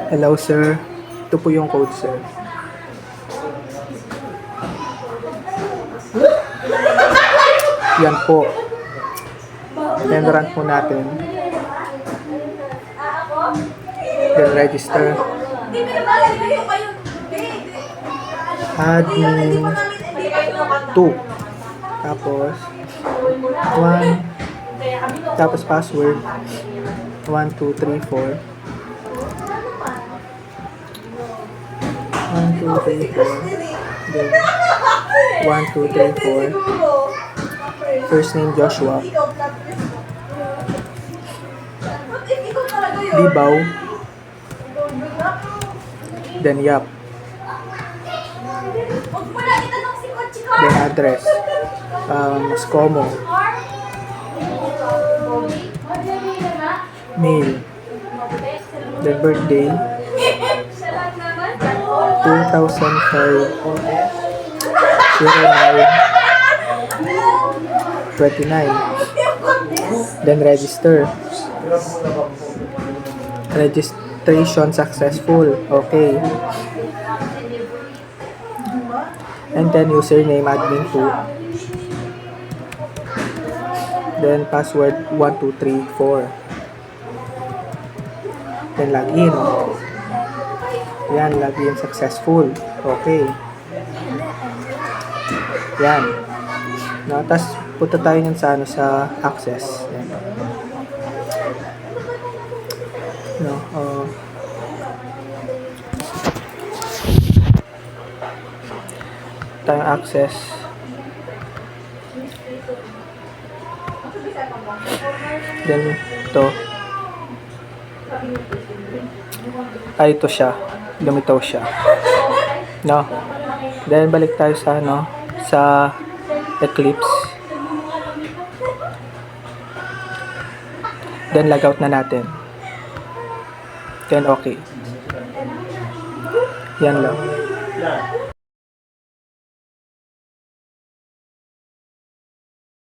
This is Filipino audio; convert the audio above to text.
Hello sir, ito po yung code sir. Yan po. Then run po natin. Then register. Admin 2. Tapos 1. Tapos password 1, 2, 3, 4. 1, 2, 3, 4. Then 1, 2, 3, 4. First name Joshua. Libaw. Then Yap. Then address. Scomo. Mail. Then birthday. 2005 09/29. Then register. Registration successful. Okay. And then username admin 2. Then password 1, 2, 3, 4. Then login. Yan, login successful. Okay. Yan. No, tapos punta tayo nun sa sa access. Yan. No, tayong access. Then ito. Ito siya. Lumitaw siya. No. Then balik tayo sa sa Eclipse. Then logout na natin. Then okay. Yan lang.